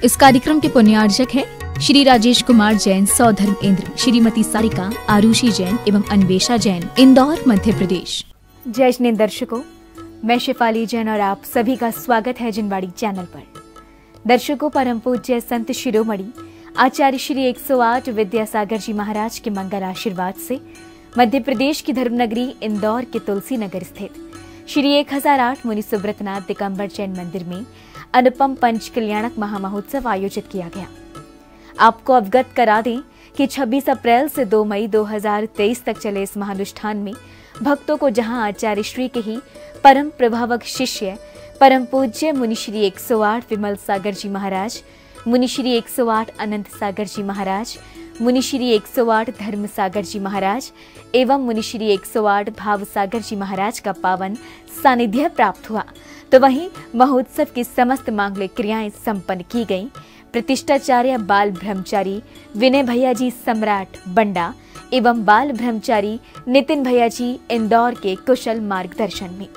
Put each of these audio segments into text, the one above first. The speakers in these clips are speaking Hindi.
इस कार्यक्रम के पुण्यार्जक हैं श्री राजेश कुमार जैन, सौधर्म इंद्र, श्रीमती सारिका, आरुषि जैन एवं अन्वेषा जैन, इंदौर, मध्य प्रदेश। जय जिनेंद्र दर्शकों, मैं शिफाली जैन और आप सभी का स्वागत है जिनवाड़ी चैनल पर। दर्शकों, परम पूज्य संत शिरोमणि आचार्य श्री 108 विद्यासागर जी महाराज के मंगल आशीर्वाद से मध्य प्रदेश की धर्मनगरी इंदौर के तुलसी नगर स्थित श्री 1008 मुनि सुब्रतनाथ दिगंबर जैन मंदिर में अनुपम पंच कल्याणक महामहोत्सव आयोजित किया गया। आपको अवगत करा दें कि 26 अप्रैल से 2 मई 2023 तक चले इस महानुष्ठान में भक्तों को जहां आचार्य श्री के ही परम प्रभावक शिष्य परम पूज्य मुनि श्री 108 विमल सागर जी महाराज, मुनि श्री 108 अनंत सागर जी महाराज, मुनि श्री 108 धर्म सागर जी महाराज एवं मुनि श्री 108 भाव सागर जी महाराज का पावन सानिध्य प्राप्त हुआ, तो वहीं महोत्सव की समस्त मांगलिक क्रियाएं संपन्न की गईं। प्रतिष्ठाचार्य बाल ब्रह्मचारी विनय भैया जी सम्राट बंडा एवं बाल ब्रह्मचारी नितिन भैया जी इंदौर के कुशल मार्गदर्शन में।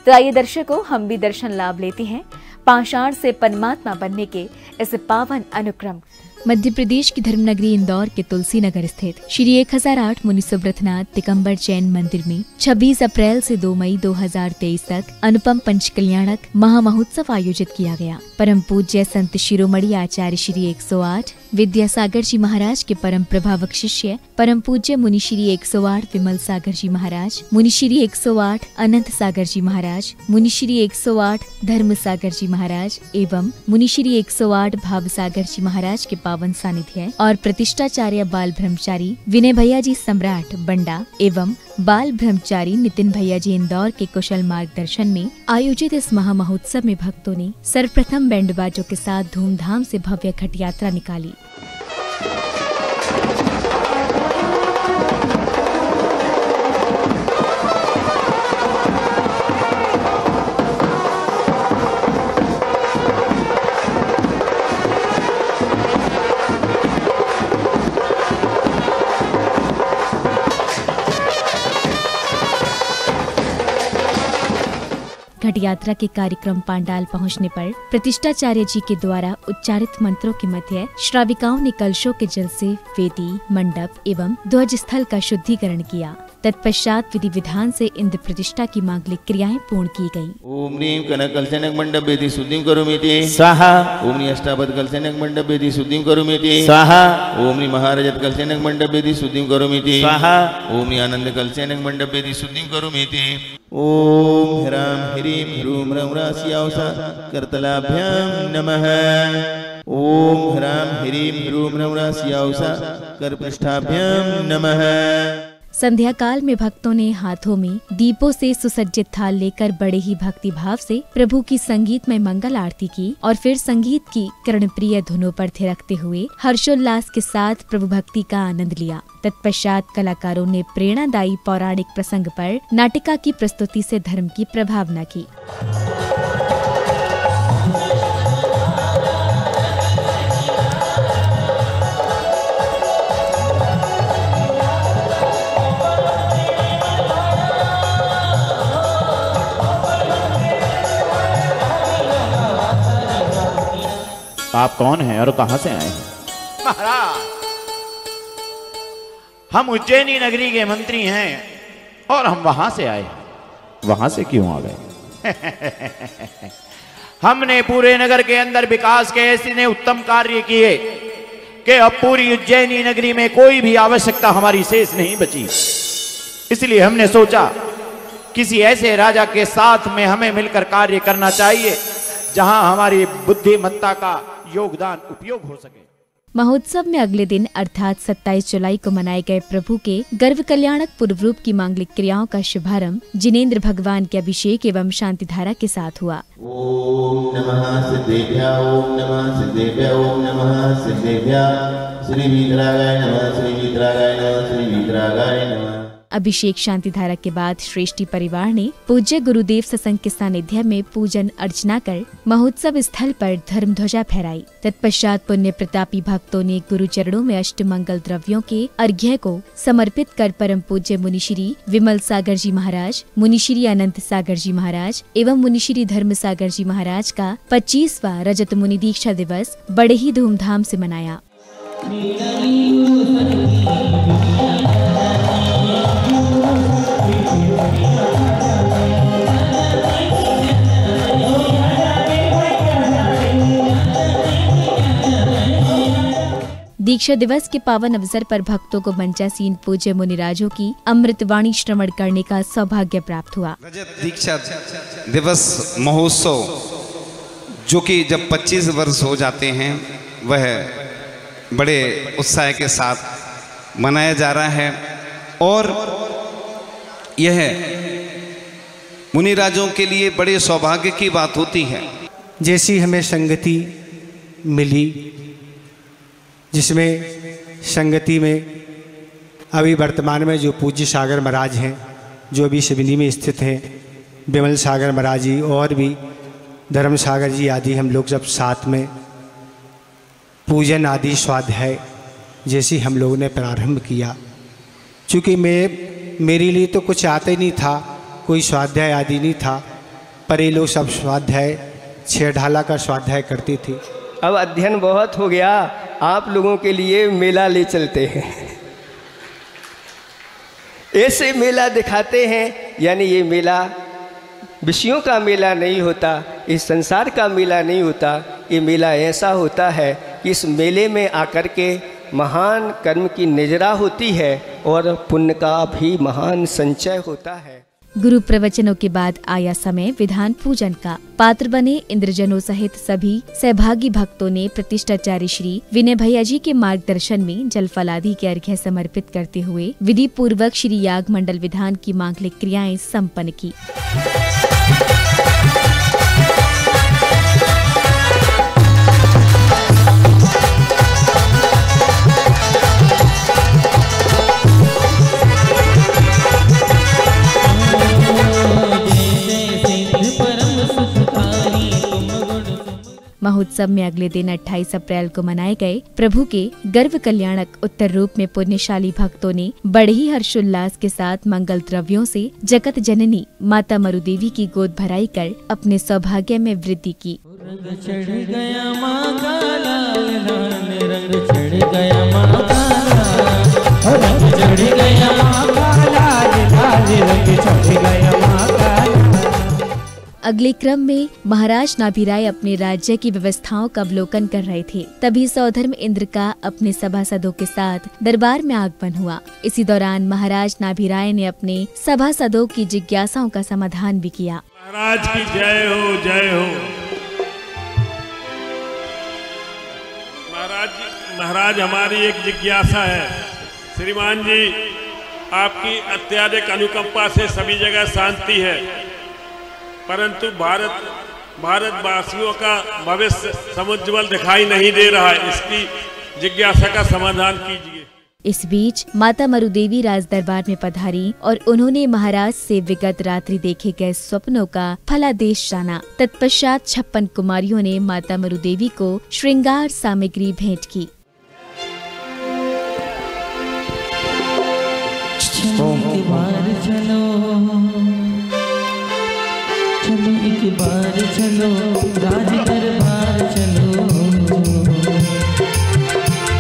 तो आइए दर्शकों, हम भी दर्शन लाभ लेते हैं पाषाण से परमात्मा बनने के इस पावन अनुक्रम। मध्य प्रदेश की धर्मनगरी इंदौर के तुलसी नगर स्थित श्री 1008 मुनि सुब्रतनाथ दिगंबर जैन मंदिर में 26 अप्रैल से 2 मई 2023 तक अनुपम पंच कल्याणक महामहोत्सव आयोजित किया गया। परम पूज्य संत शिरोमणि आचार्य श्री 108 विद्यासागर जी महाराज के परम प्रभावक शिष्य परम पूज्य मुनि श्री 108 विमल सागर जी महाराज, मुनि श्री 108 अनंत सागर जी महाराज, मुनि श्री 108 धर्म सागर जी महाराज एवं मुनि श्री 108 भाव सागर जी महाराज के पावन सानिध्य और प्रतिष्ठाचार्य बाल ब्रह्मचारी विनय भैया जी सम्राट बंडा एवं बाल ब्रह्मचारी नितिन भैया जी इंदौर के कुशल मार्गदर्शन में आयोजित इस महामहोत्सव में भक्तों ने सर्वप्रथम बैंड बाजों के साथ धूमधाम से भव्य घट यात्रा निकाली। घट यात्रा के कार्यक्रम पांडाल पहुंचने पर प्रतिष्ठाचार्य जी के द्वारा उच्चारित मंत्रों के मध्य श्राविकाओं ने कलशों के जल से वेदी, मंडप एवं ध्वज स्थल का शुद्धिकरण किया। तत्पश्चात विधि विधान से इंद्र प्रतिष्ठा की मांगलिक क्रियाएं पूर्ण की गयी। ओम नीम कनक कलशनक मंडप वेदी शुद्धिं करोमीति स्वाहा। ओम नी अष्टापद कलशनक मंडप वेदी शुद्धिं करोमीति स्वाहा। ओम नी महारजत कलशनक मंडप वेदी शुद्धिं करोमीति स्वाहा। ओम नी आनंद कलशनक मंडप वेदी शुद्धिं करोमीति। ओम ह्रां ह्रीं ह्रूं ह्रं ह्रास्यावसा करतलाभ्यां नमः। ओम ह्रां ह्रीं ह्रूं ह्रं ह्रास्यावसा करपृष्ठाभ्यां नमः। संध्या काल में भक्तों ने हाथों में दीपों से सुसज्जित थाल लेकर बड़े ही भक्ति भाव से प्रभु की संगीतमय मंगल आरती की और फिर संगीत की कर्णप्रिय धुनों पर थिरकते हुए हर्षोल्लास के साथ प्रभु भक्ति का आनंद लिया। तत्पश्चात कलाकारों ने प्रेरणादायी पौराणिक प्रसंग पर नाटिका की प्रस्तुति से धर्म की प्रभावना की। आप कौन हैं और कहां से आए हैं? महाराज, हम उज्जैनी नगरी के मंत्री हैं और हम वहां से आए हैं। वहां से क्यों आ गए? हमने पूरे नगर के अंदर विकास के ऐसे ने उत्तम कार्य किए कि अब पूरी उज्जैनी नगरी में कोई भी आवश्यकता हमारी शेष नहीं बची। इसलिए हमने सोचा किसी ऐसे राजा के साथ में हमें मिलकर कार्य करना चाहिए जहां हमारी बुद्धिमत्ता का योगदान उपयोग हो सके। महोत्सव में अगले दिन अर्थात 27 जुलाई को मनाए गए प्रभु के गर्भ कल्याणक पूर्व रूप की मांगलिक क्रियाओं का शुभारंभ जिनेंद्र भगवान के अभिषेक एवं शांति धारा के साथ हुआ। ओम नमः सिद्धेभ्य, ओम नमः सिद्धेभ्य, ओम नमः सिद्धेभ्य। श्री वीतरागाय नमः, श्री वीतरागाय नमः, श्री वीतरागाय नमः। अभिषेक शांति धारा के बाद श्रेष्ठी परिवार ने पूज्य गुरुदेव सत्संग के सानिध्य में पूजन अर्चना कर महोत्सव स्थल पर धर्म ध्वजा फहराई। तत्पश्चात पुण्य प्रतापी भक्तों ने गुरु चरणों में अष्टमंगल द्रव्यों के अर्घ्य को समर्पित कर परम पूज्य मुनिश्री विमल सागर जी महाराज, मुनिश्री अनंत सागर जी महाराज एवं मुनिश्री धर्म सागर जी महाराज का 25वां रजत मुनि दीक्षा दिवस बड़े ही धूमधाम से मनाया। दीक्षा दिवस के पावन अवसर पर भक्तों को मंचासीन पूज्य मुनिराजों की अमृतवाणी श्रवण करने का सौभाग्य प्राप्त हुआ। रजत दीक्षा दिवस महोत्सव जो कि जब 25 वर्ष हो जाते हैं वह बड़े उत्साह के साथ मनाया जा रहा है और यह मुनिराजों के लिए बड़े सौभाग्य की बात होती है। जैसी हमें संगति मिली, जिसमें संगति में अभी वर्तमान में जो पूज्य सागर महाराज हैं, जो अभी सिवनी में स्थित हैं, विमल सागर महाराज जी और भी धर्म सागर जी आदि, हम लोग जब साथ में पूजन आदि स्वाध्याय जैसी हम लोगों ने प्रारंभ किया। चूँकि मेरे लिए तो कुछ आता ही नहीं था, कोई स्वाध्याय आदि नहीं था, पर ये लोग सब स्वाध्याय 6 ढाला का स्वाध्याय करते थे। अब अध्ययन बहुत हो गया, आप लोगों के लिए मेला ले चलते हैं। ऐसे मेला दिखाते हैं, यानी ये मेला विषयों का मेला नहीं होता, इस संसार का मेला नहीं होता। ये मेला ऐसा होता है कि इस मेले में आकर के महान कर्म की निजरा होती है और पुण्य का भी महान संचय होता है। गुरु प्रवचनों के बाद आया समय विधान पूजन का। पात्र बने इंद्रजनों सहित सभी सहभागी भक्तों ने प्रतिष्ठाचार्य श्री विनय भैया जी के मार्गदर्शन में जल फलादि के अर्घ्य समर्पित करते हुए विधि पूर्वक श्री याग मंडल विधान की मांगलिक क्रियाएं संपन्न की। महोत्सव में अगले दिन 28 अप्रैल को मनाए गए प्रभु के गर्भ कल्याणक उत्तर रूप में पुण्यशाली भक्तों ने बड़े ही हर्षोल्लास के साथ मंगल द्रव्यों से जगत जननी माता मरुदेवी की गोद भराई कर अपने सौभाग्य में वृद्धि की। रंग चढ़ गया माँ का लाल लाल, रंग चढ़ गया माँ का लाल, रंग चढ़ गया माँ का लाल लाल, रंग चढ़ गया माँ का। अगले क्रम में महाराज नाभिराय अपने राज्य की व्यवस्थाओं का अवलोकन कर रहे थे। तभी सौधर्म इंद्र का अपने सभासदों के साथ दरबार में आगमन हुआ। इसी दौरान महाराज नाभिराय ने अपने सभासदों की जिज्ञासाओं का समाधान भी किया। महाराज की जय हो, जय हो। महाराज हमारी एक जिज्ञासा है। श्रीमान जी, आपकी अत्यधिक अनुकंपा से सभी जगह शांति है, परंतु भारतवासियों का भविष्य समुज्ज्वल दिखाई नहीं दे रहा है। इसकी जिज्ञासा का समाधान कीजिए। इस बीच माता मरुदेवी राज दरबार में पधारी और उन्होंने महाराज से विगत रात्रि देखे गए स्वप्नों का फलादेश जाना। तत्पश्चात 56 कुमारियों ने माता मरुदेवी को श्रृंगार सामग्री भेंट की। चलो एक बार चलो राज दरबार चलो,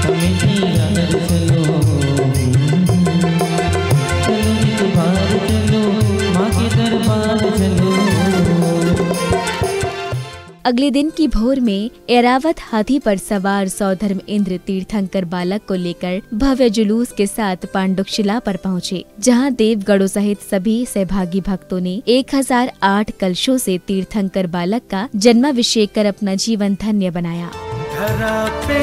हमें यार चलो, चलो एक बार चलो माँ के दरबार चलो। अगले दिन की भोर में ऐरावत हाथी पर सवार सौधर्म इंद्र तीर्थंकर बालक को लेकर भव्य जुलूस के साथ पांडुकशिला पर पहुँचे, जहाँ देवगणों सहित सभी सहभागी भक्तों ने 1008 कलशों से तीर्थंकर बालक का जन्माभिषेक कर अपना जीवन धन्य बनाया। धरा पे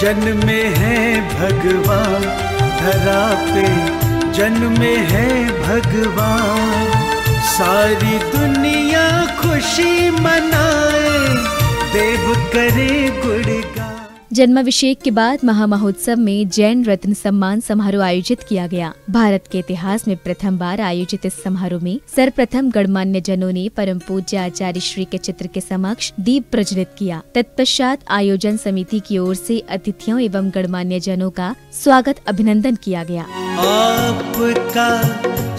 जन्मे है भगवान, धरा पे जन्मे है भगवान, सारी दुनिया खुशी मनाए, देव करे गुणगान। जन्माभिषेक के बाद महामहोत्सव में जैन रत्न सम्मान समारोह आयोजित किया गया। भारत के इतिहास में प्रथम बार आयोजित इस समारोह में सर्वप्रथम गणमान्य जनों ने परम पूज्य आचार्य श्री के चित्र के समक्ष दीप प्रज्वलित किया। तत्पश्चात आयोजन समिति की ओर से अतिथियों एवं गणमान्य जनों का स्वागत अभिनंदन किया गया। आपका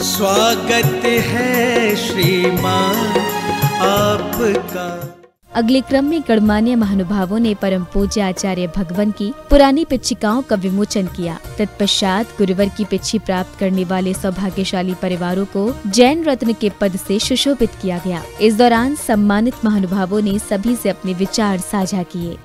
स्वागत है श्रीमान, आपका। अगले क्रम में गणमान्य महानुभावों ने परम पूज्य आचार्य भगवन की पुरानी पिच्छिकाओं का विमोचन किया। तत्पश्चात गुरुवर की पिच्छी प्राप्त करने वाले सौभाग्यशाली परिवारों को जैन रत्न के पद से सुशोभित किया गया। इस दौरान सम्मानित महानुभावों ने सभी से अपने विचार साझा किए।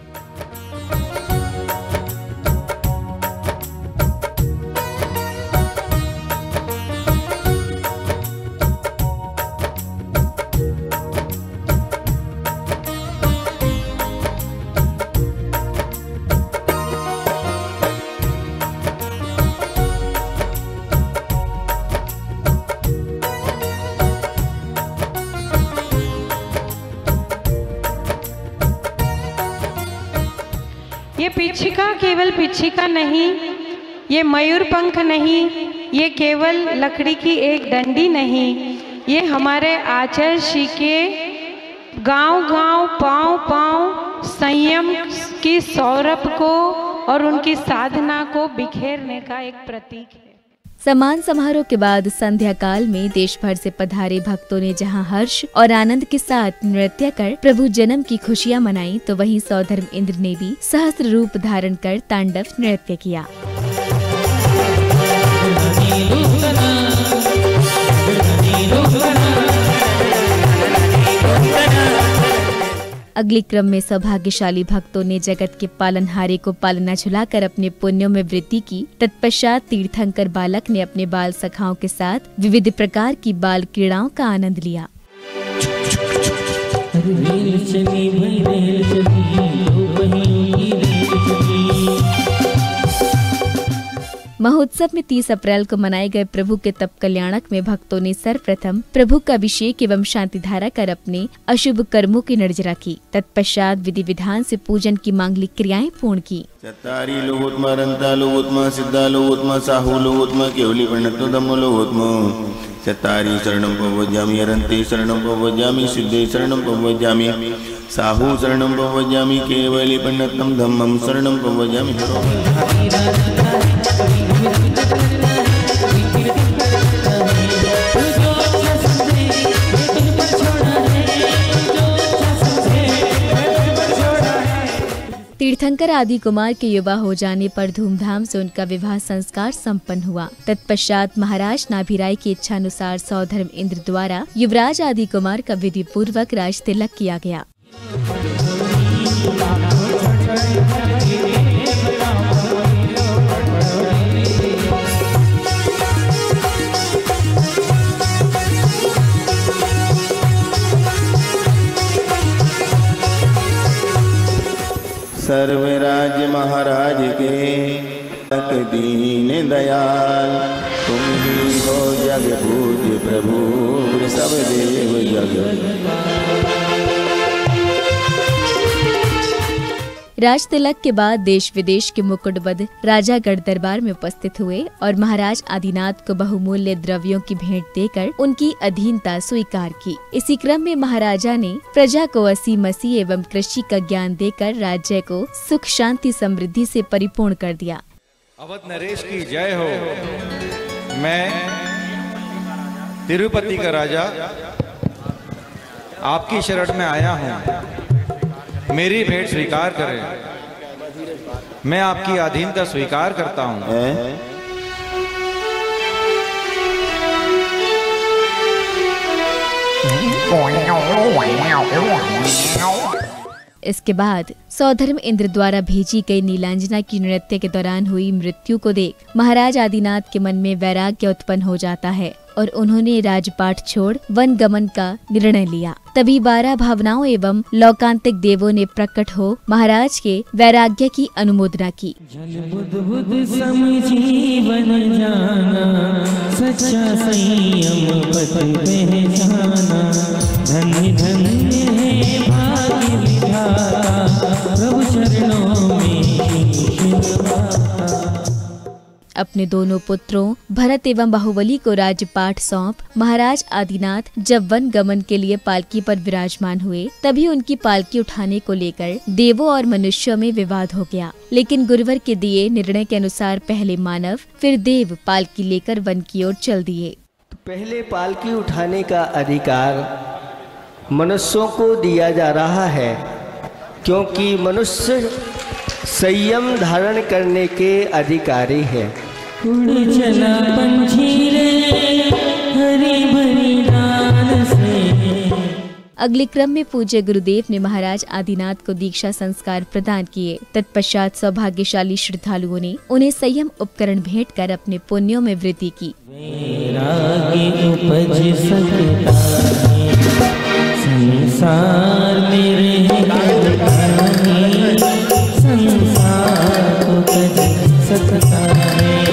ये पिच्छिका केवल पिच्छिका नहीं, ये मयूर पंख नहीं, ये केवल लकड़ी की एक डंडी नहीं, ये हमारे आचार्य श्री के गांव-गांव, पांव-पांव संयम की सौरभ को और उनकी साधना को बिखेरने का एक प्रतीक है। सम्मान समारोह के बाद संध्या काल में देश भर से पधारे भक्तों ने जहां हर्ष और आनंद के साथ नृत्य कर प्रभु जन्म की खुशियां मनाई, तो वहीं सौधर्म इंद्र ने भी सहस्त्र रूप धारण कर तांडव नृत्य किया। अगले क्रम में सौभाग्यशाली भक्तों ने जगत के पालनहारे को पालना झुलाकर अपने पुण्यों में वृद्धि की। तत्पश्चात तीर्थंकर बालक ने अपने बाल सखाओं के साथ विविध प्रकार की बाल क्रीड़ाओं का आनंद लिया। महोत्सव में 30 अप्रैल को मनाए गए प्रभु के तप कल्याणक में भक्तों ने सर्वप्रथम प्रभु का अभिषेक एवं शांति धारा कर अपने अशुभ कर्मों की निर्जरा की। तत्पश्चात विधि विधान से पूजन की मांगलिक क्रियाएं पूर्ण की। चत्तारी लोकोत्मा रंता लोकोत्मा सिद्धा लोकोत्मा साहू लोकोत्मा केवली प्रणतो धम्मो लोकोत्मा चत्तारी शरणं प्रव्रजामि अरन्ते शरणं प्रव्रजामि सिद्धे शरणं प्रव्रजामि साहू शरणं प्रव्रजामि केवली प्रणतं धम्मं शरणं प्रव्रजामि। तीर्थंकर आदि कुमार के युवा हो जाने पर धूमधाम से उनका विवाह संस्कार संपन्न हुआ। तत्पश्चात महाराज नाभिराय की इच्छानुसार सौधर्म इंद्र द्वारा युवराज आदि कुमार का विधि पूर्वक राज तिलक किया गया। सर्वराज महाराज के तक दीन दयाल, तुम ही हो जग पूज्य प्रभु सब देव जग। राज तिलक के बाद देश विदेश के मुकुटबद्ध राजा गढ़ दरबार में उपस्थित हुए और महाराज आदिनाथ को बहुमूल्य द्रव्यों की भेंट देकर उनकी अधीनता स्वीकार की। इसी क्रम में महाराजा ने प्रजा को असी मसीह एवं कृषि का ज्ञान देकर राज्य को सुख शांति समृद्धि से परिपूर्ण कर दिया। अवध नरेश की जय हो। मैं तिरुपति का राजा आपकी शरण में आया हूँ, मेरी भेंट स्वीकार करें। मैं आपकी अधीनता स्वीकार करता हूँ। इसके बाद सौधर्म इंद्र द्वारा भेजी गई नीलांजना की नृत्य के दौरान हुई मृत्यु को देख महाराज आदिनाथ के मन में वैराग्य उत्पन्न हो जाता है और उन्होंने राजपाट छोड़ वन गमन का निर्णय लिया। तभी 12 भावनाओं एवं लौकांतिक देवों ने प्रकट हो महाराज के वैराग्य की अनुमोदना की। सच्चा संयम पहचाना, धन्य धन्य है भाग्य विधाता, प्रभु चरणों में अपने दोनों पुत्रों भरत एवं बाहुबली को राज्यपाठ सौंप महाराज आदिनाथ जब वन गमन के लिए पालकी पर विराजमान हुए, तभी उनकी पालकी उठाने को लेकर देवों और मनुष्यों में विवाद हो गया। लेकिन गुरुवर के दिए निर्णय के अनुसार पहले मानव फिर देव पालकी लेकर वन की ओर चल दिए। पहले पालकी उठाने का अधिकार मनुष्यों को दिया जा रहा है, क्योंकि मनुष्य संयम धारण करने के अधिकारी है। उड़ चला पंछी रे हरी भरी डाल से। अगले क्रम में पूज्य गुरुदेव ने महाराज आदिनाथ को दीक्षा संस्कार प्रदान किए। तत्पश्चात सौभाग्यशाली श्रद्धालुओं ने उन्हें संयम उपकरण भेंट कर अपने पुण्यों में वृद्धि की। संसार में संसार को तज सकता है।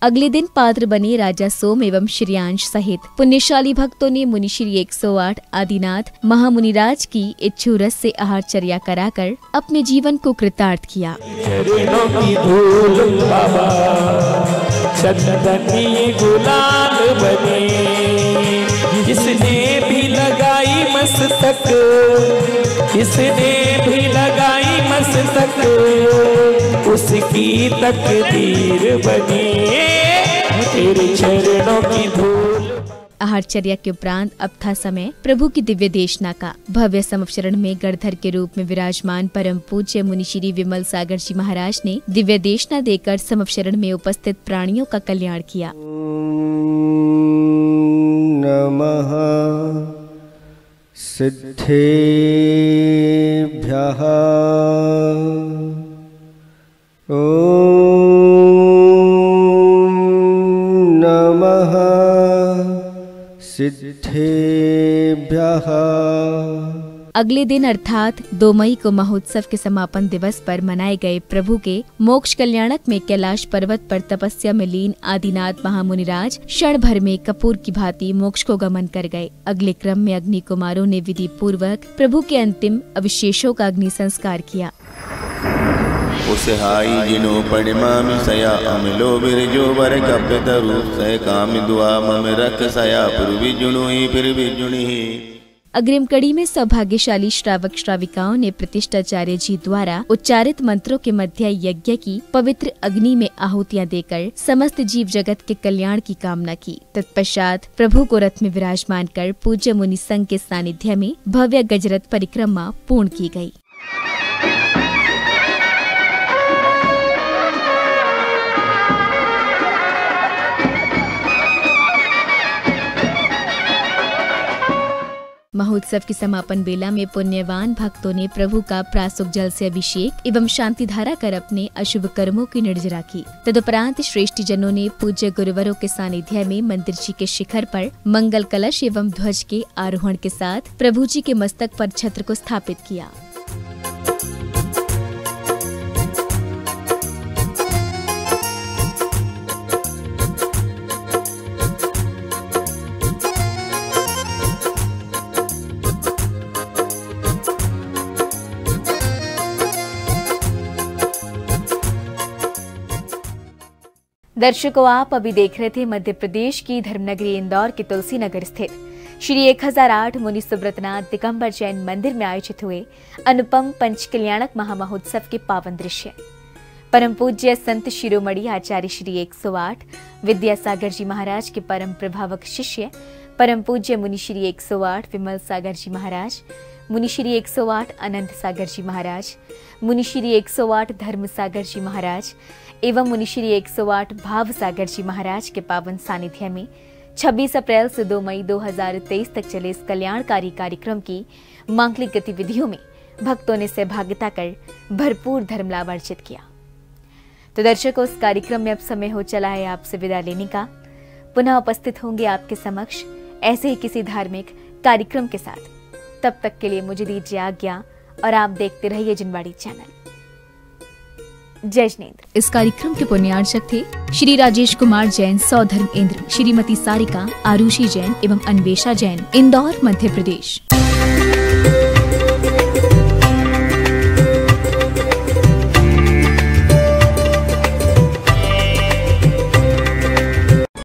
अगले दिन पात्र बने राजा सोम एवं श्रेयांश सहित पुण्यशाली भक्तों ने मुनिश्री 108 आदिनाथ महामुनिराज की इच्छू रस से आहारचर्या कराकर अपने जीवन को कृतार्थ किया। चरणों की धूल बाबा चंदनी गुलाल बने, जिसने भी लगाई मस्तक, जिसने भी लगाई मस्तक, उसकी तकदीर बनी तेरे चरणों की धूल। आहारचर्या के उपरांत अब था समय प्रभु की दिव्य देशना का। भव्य समवचरण में गणधर के रूप में विराजमान परम पूज्य मुनिश्री विमल सागर जी महाराज ने दिव्य देशना देकर समवचरण में उपस्थित प्राणियों का कल्याण किया। नमः सिद्धेभ्यः ओम नमः सिद्धेभ्यः। अगले दिन अर्थात 2 मई को महोत्सव के समापन दिवस पर मनाए गए प्रभु के मोक्ष कल्याणक में कैलाश पर्वत पर तपस्या में लीन आदिनाथ महामुनिराज क्षण भर में कपूर की भांति मोक्ष को गमन कर गए। अगले क्रम में अग्नि कुमारों ने विधि पूर्वक प्रभु के अंतिम अवशेषों का अग्नि संस्कार किया। उसहाई जिनो पड़िमामि सया अमिलो बिरजो बर कपित रूप सह काम दुआ मम रख सया फिर बिजुनुही फिर बिजुनुही। अग्रिम कड़ी में सौभाग्यशाली श्रावक श्राविकाओं ने प्रतिष्ठाचार्य जी द्वारा उच्चारित मंत्रों के मध्य यज्ञ की पवित्र अग्नि में आहुतियां देकर समस्त जीव जगत के कल्याण की कामना की। तत्पश्चात प्रभु को रथ में विराजमान कर पूज्य मुनि संघ के सानिध्य में भव्य गजरथ परिक्रमा पूर्ण की गयी। महोत्सव की समापन बेला में पुण्यवान भक्तों ने प्रभु का प्रासुक जल से अभिषेक एवं शांति धारा कर अपने अशुभ कर्मों की निर्जरा की। तदुपरांत श्रेष्ठ जनों ने पूज्य गुरुवरों के सानिध्य में मंदिर जी के शिखर पर मंगल कलश एवं ध्वज के आरोहण के साथ प्रभु जी के मस्तक पर छत्र को स्थापित किया। दर्शकों, आप अभी देख रहे थे मध्य प्रदेश की धर्मनगरी इंदौर के तुलसी नगर स्थित श्री 1008 मुनि सुब्रतनाथ दिगंबर जैन मंदिर में आयोजित हुए अनुपम पंच कल्याणक महामहोत्सव के पावन दृश्य। परम पूज्य संत शिरोमणि आचार्य श्री 108 विद्यासागर जी महाराज के परम प्रभावक शिष्य परम पूज्य मुनि श्री 108 विमल सागर जी महाराज, मुनि श्री 108 अनंत सागर जी महाराज, मुनि श्री 108 धर्म सागर जी महाराज एवं मुनि श्री 108 भाव सागर जी महाराज के पावन सानिध्य में 26 अप्रैल से 2 मई 2023 तक चले इस कल्याणकारी कार्यक्रम की मांगलिक गतिविधियों में भक्तों ने सहभागिता कर भरपूर धर्म लाभ अर्जित किया। तो दर्शकों, इस कार्यक्रम में अब समय हो चला है आपसे विदा लेने का। पुनः उपस्थित होंगे आपके समक्ष ऐसे ही किसी धार्मिक कार्यक्रम के साथ। तब तक के लिए मुझे दीजिए आज्ञा और आप देखते रहिए जिनवाड़ी चैनल। जय जिनेंद्र। इस कार्यक्रम के पुण्यार्चक थे श्री राजेश कुमार जैन, सौधर्म इंद्र, श्रीमती सारिका, आरुषि जैन एवं अन्वेषा जैन, इंदौर, मध्य प्रदेश।